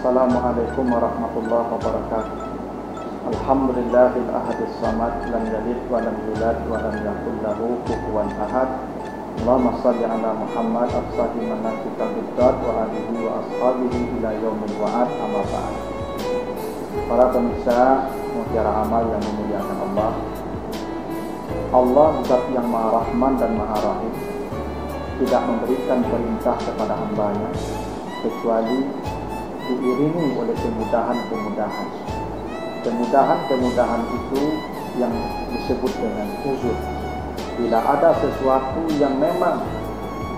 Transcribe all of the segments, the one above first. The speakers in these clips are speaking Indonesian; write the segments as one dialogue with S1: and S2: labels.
S1: Assalamualaikum warahmatullahi wabarakatuh. Alhamdulillahil ahadis samad, lam yalid wa lam yulad wa lam yakul lahu kufuwan ahad. Allahumma shalli ala Muhammad afsahi manasika bidzat wa alihi wa ashabihi ila yaumil wa'ad, amma ba'd. Para pemirsa mutiara amal yang memuliakan Allah, Allah zat yang maha rahman dan maha rahim, tidak memberikan perintah kepada hambanya kecuali diiringi oleh kemudahan-kemudahan. Kemudahan-kemudahan itu yang disebut dengan uzur. Bila ada sesuatu yang memang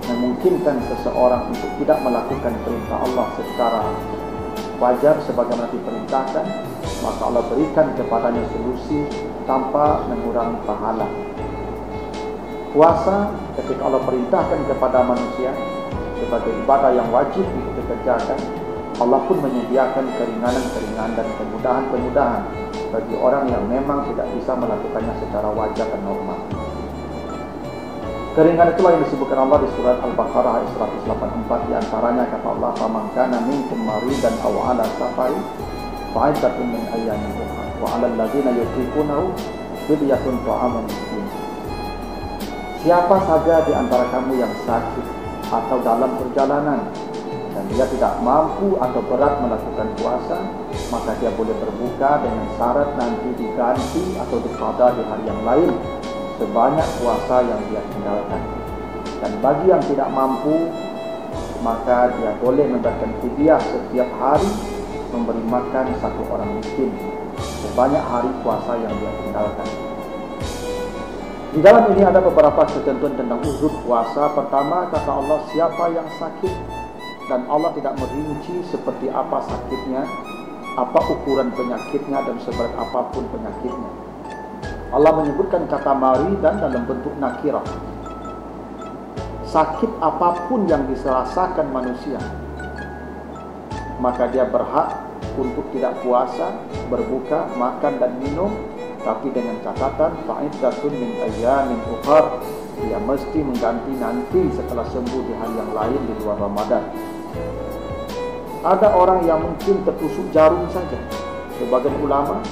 S1: memungkinkan seseorang untuk tidak melakukan perintah Allah secara wajar sebagaimana diperintahkan, maka Allah berikan kepadanya solusi tanpa mengurangi pahala. Puasa ketika Allah perintahkan kepada manusia sebagai ibadah yang wajib untuk dikerjakan, Allah pun menyediakan keringanan-keringanan dan kemudahan-kemudahan bagi orang yang memang tidak bisa melakukannya secara wajar dan normal. Keringanan itulah yang disebutkan Allah di surat Al-Baqarah ayat 184, di antaranya kata Allah, "Faman kana minkum maridan aw 'ala safarin fa'iddatun min ayyamin ukhra wa 'alal ladzina yutiqunahu fidyatun ta'amun miskin." Siapa saja di antara kamu yang sakit atau dalam perjalanan dan dia tidak mampu atau berat melakukan puasa, maka dia boleh berbuka dengan syarat nanti diganti atau diqada di hari yang lain sebanyak puasa yang dia tinggalkan. Dan bagi yang tidak mampu, maka dia boleh memberikan fidyah setiap hari memberi makan satu orang miskin sebanyak hari puasa yang dia tinggalkan. Di dalam ini ada beberapa ketentuan tentang uzur puasa. Pertama, kata Allah, siapa yang sakit, dan Allah tidak merinci seperti apa sakitnya, apa ukuran penyakitnya, dan seberat apapun penyakitnya. Allah menyebutkan kata maridan dalam bentuk nakirah. Sakit apapun yang dirasakan manusia, maka dia berhak untuk tidak puasa, berbuka, makan dan minum, tapi dengan catatan fa'iddatun min ayyamin ukhra, dia mesti mengganti nanti setelah sembuh di hari yang lain di luar Ramadan. Ada orang yang mungkin tertusuk jarum saja. Sebagian ulama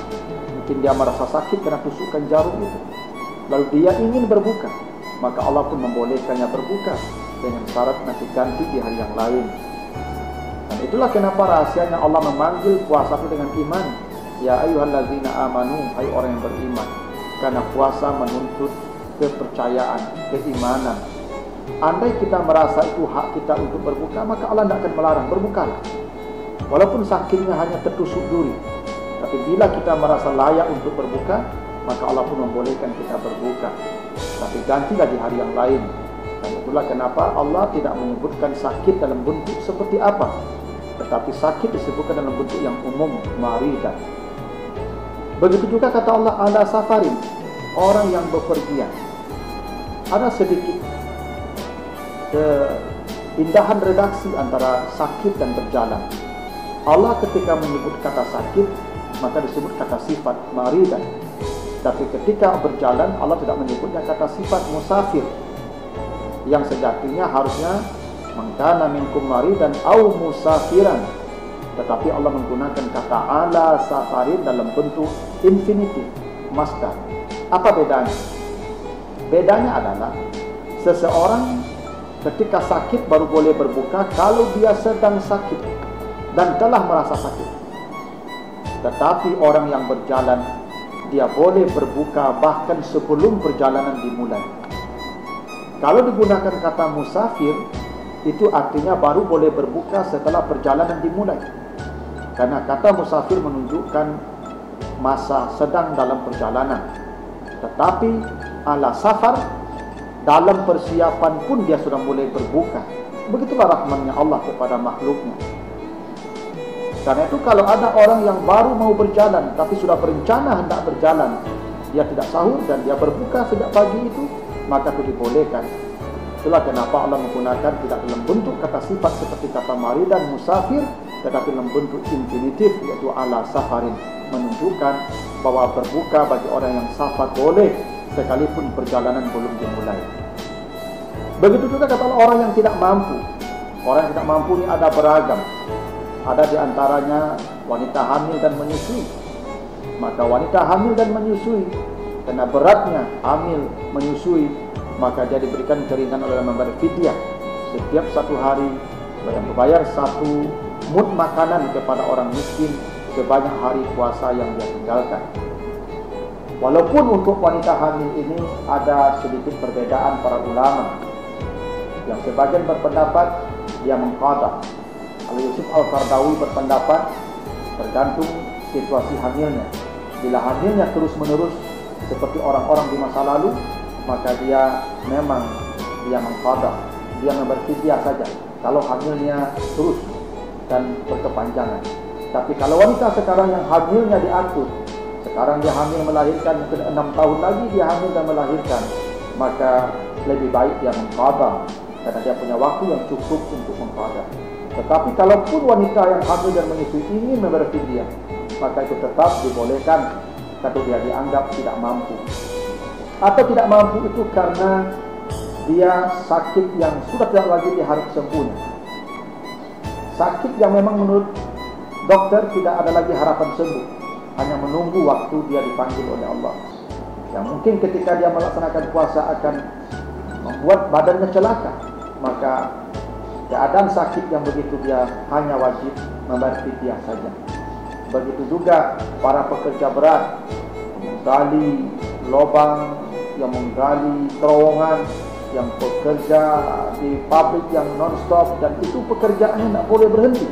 S1: mungkin dia merasa sakit karena tusukan jarum itu, lalu dia ingin berbuka, maka Allah pun membolehkannya berbuka dengan syarat nanti ganti di hari yang lain. Dan itulah kenapa rahasianya Allah memanggil puasa itu dengan iman. Ya ayyuhallazina amanu, hai orang yang beriman. Karena puasa menuntut kepercayaan, keimanan. Andai kita merasa itu hak kita untuk berbuka, maka Allah tidak akan melarang, berbukalah. Walaupun sakitnya hanya tertusuk duri, tapi bila kita merasa layak untuk berbuka, maka Allah pun membolehkan kita berbuka. Tapi gantilah di hari yang lain. Dan itulah kenapa Allah tidak menyebutkan sakit dalam bentuk seperti apa, tetapi sakit disebutkan dalam bentuk yang umum, maridan. Begitu juga kata Allah, ala safarin, orang yang bepergian. Ada sedikit keindahan redaksi antara sakit dan berjalan. Allah ketika menyebut kata sakit, maka disebut kata sifat maridan. Tapi ketika berjalan, Allah tidak menyebutnya kata sifat musafir, yang sejatinya harusnya man kana minkum maridan au musafiran. Tetapi Allah menggunakan kata ala safarin dalam bentuk infinitif, masdar. Apa bedanya? Bedanya adalah seseorang ketika sakit baru boleh berbuka kalau dia sedang sakit dan telah merasa sakit. Tetapi orang yang berjalan, dia boleh berbuka bahkan sebelum perjalanan dimulai. Kalau digunakan kata musafir, itu artinya baru boleh berbuka setelah perjalanan dimulai. Karena kata musafir menunjukkan masa sedang dalam perjalanan. Tetapi ala safar, dalam persiapan pun dia sudah mulai berbuka. Begitulah rahmatnya Allah kepada makhluknya. Karena itu kalau ada orang yang baru mau berjalan, tapi sudah berencana hendak berjalan, dia tidak sahur dan dia berbuka sejak pagi itu, maka itu dibolehkan. Itulah kenapa Allah menggunakan tidak dalam bentuk kata sifat seperti kata maridan musafir, tetapi dalam bentuk infinitif, yaitu ala safarin, menunjukkan bahwa berbuka bagi orang yang safar boleh sekalipun perjalanan belum dimulai. Begitu juga kata orang yang tidak mampu. Orang yang tidak mampu ini ada beragam. Ada di antaranya wanita hamil dan menyusui. Maka wanita hamil dan menyusui, karena beratnya hamil menyusui, maka dia diberikan keringanan oleh membayar fidyah. Setiap 1 hari membayar 1 mud makanan kepada orang miskin sebanyak hari puasa yang dia tinggalkan. Walaupun untuk wanita hamil ini ada sedikit perbedaan para ulama, yang sebagian berpendapat dia mengqadha. Al-Yusuf Al-Qardawi berpendapat tergantung situasi hamilnya. Bila hamilnya terus-menerus seperti orang-orang di masa lalu, maka dia memang mengqadha, dia berfidyah saja kalau hamilnya terus dan berkepanjangan. Tapi kalau wanita sekarang yang hamilnya diatur, sekarang dia hamil melahirkan, mungkin 6 tahun lagi dia hamil dan melahirkan, maka lebih baik dia mengqadha karena dia punya waktu yang cukup untuk mengqadha. Tetapi kalaupun wanita yang hamil dan menyusui ingin membayar fidyah, maka itu tetap dibolehkan kalau dia dianggap tidak mampu. Atau tidak mampu itu karena dia sakit yang sudah tidak lagi diharap sembuhnya. Sakit yang memang menurut dokter tidak ada lagi harapan sembuh, hanya menunggu waktu dia dipanggil oleh Allah. Yang mungkin ketika dia melaksanakan puasa akan membuat badannya celaka, maka keadaan sakit yang begitu dia hanya wajib membayar fidyah saja. Begitu juga para pekerja berat, menggali lubang, yang menggali terowongan, yang bekerja di pabrik yang non-stop, dan itu pekerjaannya tidak boleh berhenti.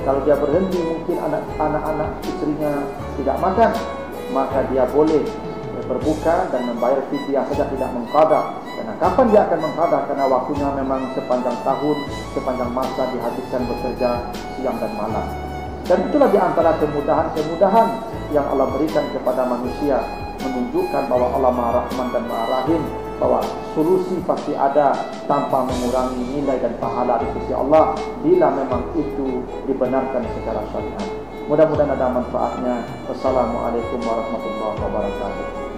S1: Kalau dia berhenti, mungkin anak-anak istrinya tidak makan, maka dia boleh berbuka dan membayar fidyah saja, tidak mengqadha. Karena kapan dia akan mengqadha? Karena waktunya memang sepanjang tahun, sepanjang masa dihabiskan bekerja siang dan malam. Dan itulah di antara kemudahan-kemudahan yang Allah berikan kepada manusia, menunjukkan bahwa Allah Maha Rahman dan Maha Rahim, bahwa solusi pasti ada tanpa mengurangi nilai dan pahala di sisi Allah bila memang itu dibenarkan secara syariat. Mudah-mudahan ada manfaatnya. Wassalamualaikum warahmatullahi wabarakatuh.